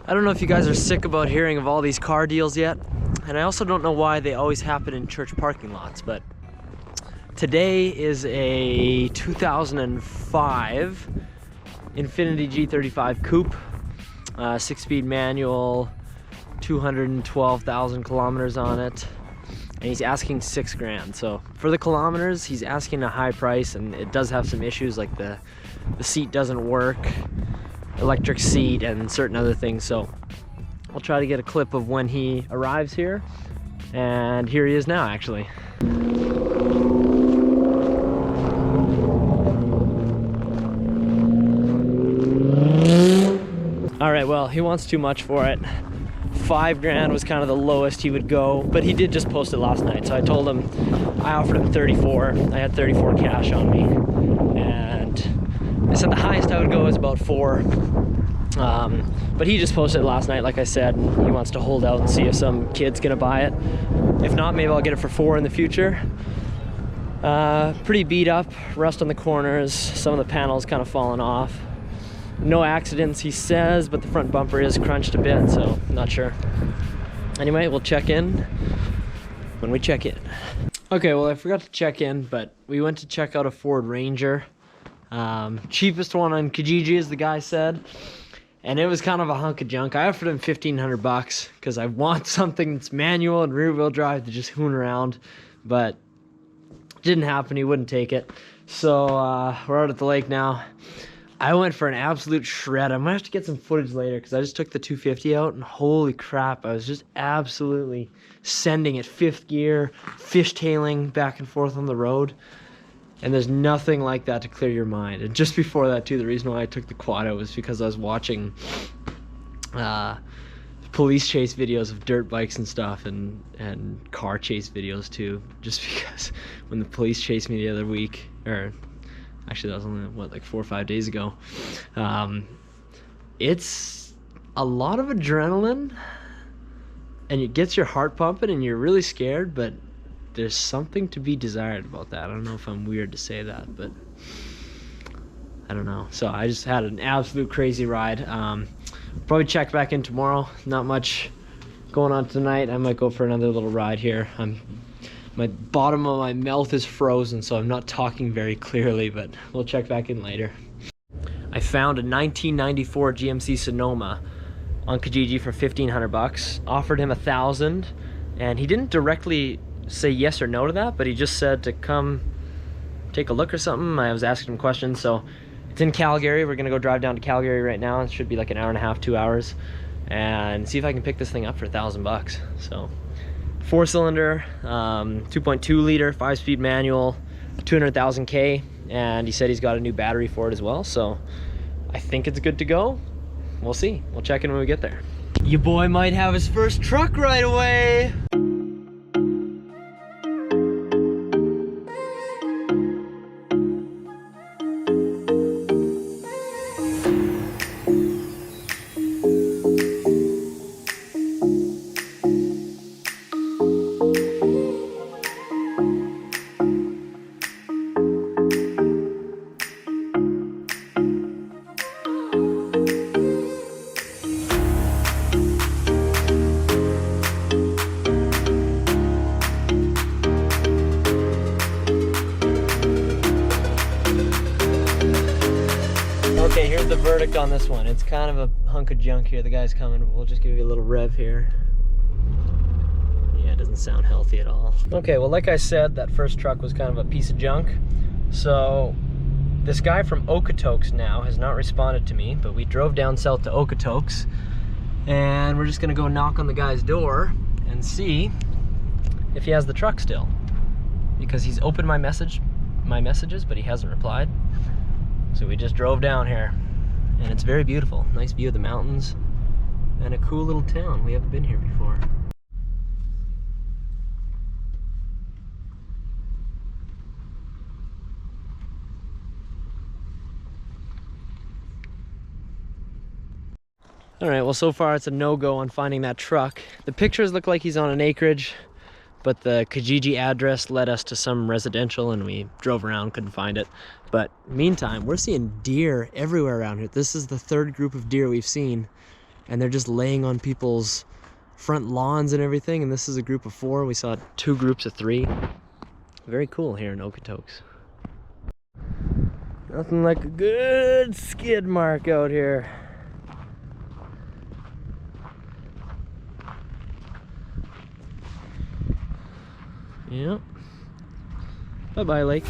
I don't know if you guys are sick about hearing of all these car deals yet, and I also don't know why they always happen in church parking lots, but today is a 2005 Infiniti G35 coupe, 6-speed manual, 212,000 kilometers on it, and he's asking $6 grand. So for the kilometers, he's asking a high price, and it does have some issues, like the seat doesn't work, electric seat, and certain other things. So I'll try to get a clip of when he arrives here, and here he is now actually. All right, well, he wants too much for it. $5 grand was kind of the lowest he would go, but he did just post it last night. So I told him, I offered him 34. I had 34 cash on me, and I said the highest I would go is about 4. But he just posted it last night, like I said, and he wants to hold out and see if some kid's gonna buy it. If not, maybe I'll get it for 4 in the future. Pretty beat up, rust on the corners, some of the panels kind of falling off. No accidents, he says, but the front bumper is crunched a bit, so I'm not sure. Anyway, we'll check in when we check in. Okay, well, I forgot to check in, but we went to check out a Ford Ranger. Cheapest one on Kijiji, as the guy said. And it was kind of a hunk of junk. I offered him $1,500 because I want something that's manual and rear-wheel drive to just hoon around, but it didn't happen. He wouldn't take it. So we're out at the lake now. I went for an absolute shred. I might have to get some footage later because I just took the 250 out, and holy crap, I was just absolutely sending it 5th gear, fishtailing back and forth on the road. And there's nothing like that to clear your mind. And just before that too, the reason why I took the quad out was because I was watching police chase videos of dirt bikes and stuff, and car chase videos too. Just because when the police chased me the other week, or actually that was only, what, like 4 or 5 days ago, it's a lot of adrenaline, and it gets your heart pumping, and you're really scared, but there's something to be desired about that. I don't know if I'm weird to say that, but I don't know. So I just had an absolute crazy ride. Probably check back in tomorrow. Not much going on tonight. I might go for another little ride here. My bottom of my mouth is frozen, so I'm not talking very clearly, but we'll check back in later. I found a 1994 GMC Sonoma on Kijiji for $1,500. Offered him $1,000, and he didn't directly say yes or no to that, but he just said to come take a look or something. I was asking him questions. So it's in Calgary. We're gonna go drive down to Calgary right now. It should be like an hour and a half, 2 hours, and see if I can pick this thing up for $1,000. So 4-cylinder, 2.2 liter, 5-speed manual, 200,000 K, and he said he's got a new battery for it as well. So I think it's good to go. We'll see. We'll check in when we get there. Your boy might have his first truck right away. Okay, here's the verdict on this one. It's kind of a hunk of junk here. The guy's coming. We'll just give you a little rev here. Yeah, it doesn't sound healthy at all. Okay, well, like I said, that first truck was kind of a piece of junk. So this guy from Okotoks now has not responded to me, but we drove down south to Okotoks, and we're just gonna go knock on the guy's door and see if he has the truck still, because he's opened my messages, but he hasn't replied. So we just drove down here, and it's very beautiful. Nice view of the mountains, and a cool little town. We haven't been here before. All right, well, so far it's a no-go on finding that truck. The pictures look like he's on an acreage, but the Kijiji address led us to some residential, and we drove around, couldn't find it. But meantime, we're seeing deer everywhere around here. This is the third group of deer we've seen, and they're just laying on people's front lawns and everything. And this is a group of 4. We saw 2 groups of 3. Very cool here in Okotoks. Nothing like a good skid mark out here. Yep. Bye-bye, lake.